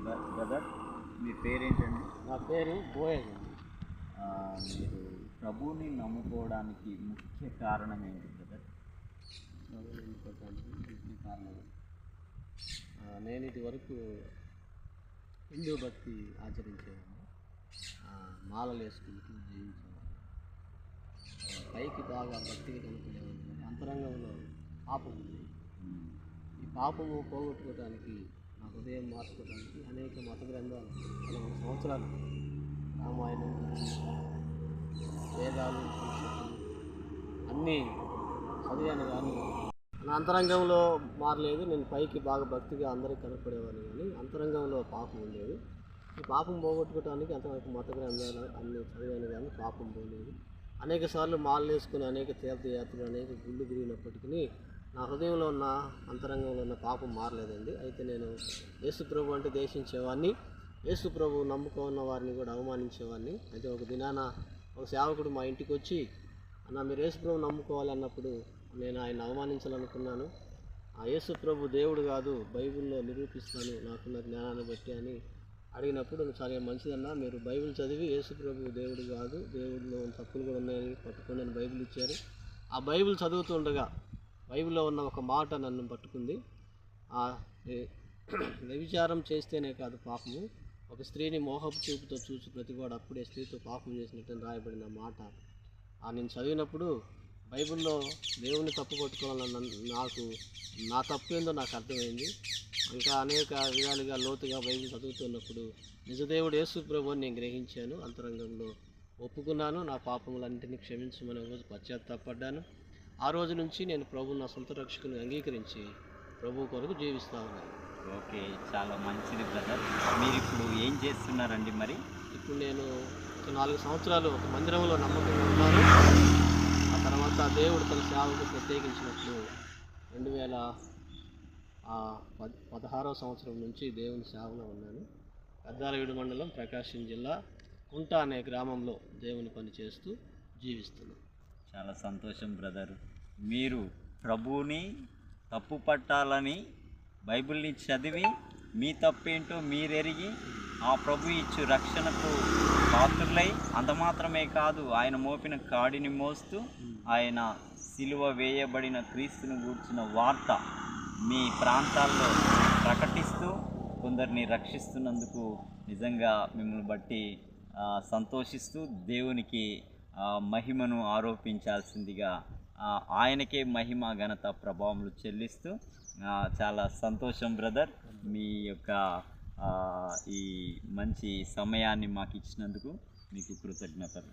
Brother, మీ పేరేంటండి? నా పేరు బోయజ్ అండి. మీరు ప్రభువుని నమ్ముకోవడానికి ముఖ్య కారణం ఏంటి బ్రదర్? ప్రభువుని నమ్ముకోవడానికి ముఖ్య కారణం, నేను ఇదివరకు హిందూ భక్తి ఆచరించేవాడిని. మాలలు వేసుకుంటూ జీవించేవాడిని. పైకి బాగా భక్తిగా కనుక్కునేవాడిని, కానీ అంతరంగంలో పాపం ఉంది. ఈ పాపము పోగొట్టుకోవడానికి, నా హృదయం మార్చుకోవడానికి అనేక మత గ్రంథాలు 11 సంవత్సరాలు రామాయణం, వేదాలు, ఉపనిషత్తులు అన్నీ చదివాను, కానీ నా అంతరంగంలో మారలేదు. నేను పైకి బాగా భక్తిగా అందరికీ కనపడేవాడిని, కానీ అంతరంగంలో పాపం ఉండేది. ఈ పాపం పోగొట్టుకోవడానికి అంతవరకు మత గ్రంథాలు అన్నీ చదివాను, కానీ పాపం పోలేదు. అనేక సార్లు మాలలు వేసుకుని అనేక తీర్థయాత్రలు, అనేక గుళ్ళు తిరిగినప్పటికీ నా హృదయంలో ఉన్న, అంతరంగంలో ఉన్న పాపం మారలేదండి. అయితే నేను యేసు ప్రభు అంటే దేశించేవాడిని, యేసు ప్రభు నమ్ముకున్న వారిని కూడా అవమానించేవాడిని. అయితే ఒక దినాన ఒక సేవకుడు మా ఇంటికి వచ్చి, అన్న మీరు యేసు ప్రభు నమ్ముకోవాలి అన్నప్పుడు నేను ఆయన అవమానించాలనుకున్నాను. ఆ యేసు ప్రభు దేవుడు కాదు, బైబిల్లో నిరూపిస్తాను నాకున్న జ్ఞానాన్ని బట్టి అని అడిగినప్పుడు, చాలా మంచిదన్నా, మీరు బైబిల్ చదివి యేసు ప్రభు దేవుడు కాదు, దేవుడిలో తప్పులు కూడా ఉన్నాయని పట్టుకొని నేను బైబిల్ ఇచ్చారు. ఆ బైబిల్ చదువుతుండగా బైబిల్లో ఉన్న ఒక మాట నన్ను పట్టుకుంది. వ్యభిచారం చేస్తేనే కాదు పాపము, ఒక స్త్రీని మోహపు చూపుతో చూసి ప్రతివాడు అప్పుడే స్త్రీతో పాపం చేసినట్టు రాయబడిన మాట నేను చదివినప్పుడు బైబిల్లో దేవుని తప్పు పట్టుకోవాలన్న నాకు, నా తప్పు ఏందో నాకు అర్థమైంది. ఇంకా అనేక విధాలుగా లోతుగా బైబిల్ చదువుతున్నప్పుడు నిజదేవుడు యేసు ప్రభు అని నేను గ్రహించాను. అంతరంగంలో ఒప్పుకున్నాను, నా పాపములన్నింటినీ క్షమించమని ఒక రోజు పశ్చాత్తాపడ్డాను. ఆ రోజు నుంచి నేను ప్రభువుని నా సొంత రక్షకుని అంగీకరించి ప్రభు కొరకు జీవిస్తూ ఉన్నాను. ఓకే, చాలా మంచిది బ్రదర్. మీరు ఇప్పుడు ఏం చేస్తున్నారండి మరి? ఇప్పుడు నేను 4 సంవత్సరాలు ఒక మందిరంలో నమ్మకంగా ఉన్నాను. ఆ తర్వాత దేవుడు తన సేవకు ప్రత్యేకించినట్లు 2016వ సంవత్సరం నుంచి దేవుని సేవలో ఉన్నాను. పెద్దాలవీడు మండలం, ప్రకాశం జిల్లా, కుంట అనే గ్రామంలో దేవుని పని చేస్తూ జీవిస్తున్నాను. చాలా సంతోషం బ్రదర్. మీరు ప్రభువుని తప్పు పట్టాలని బైబిల్ని చదివి మీ తప్పేంటో మీరెరిగి ఆ ప్రభు ఇచ్చు రక్షణకు పాత్రులై, అంత మాత్రమే కాదు, ఆయన మోపిన కాడిని మోస్తూ ఆయన సిలువ వేయబడిన క్రీస్తును గూర్చిన వార్త మీ ప్రాంతాల్లో ప్రకటిస్తూ కొందరిని రక్షిస్తున్నందుకు నిజంగా మిమ్మల్ని బట్టి సంతోషిస్తూ దేవునికి మహిమను ఆరోపించాల్సిందిగా, ఆయనకే మహిమ, ఘనత, ప్రభావములు చెల్లిస్తూ చాలా సంతోషం బ్రదర్. మీ యొక్క ఈ మంచి సమయాన్ని మాకు ఇచ్చినందుకు మీకు కృతజ్ఞతలు.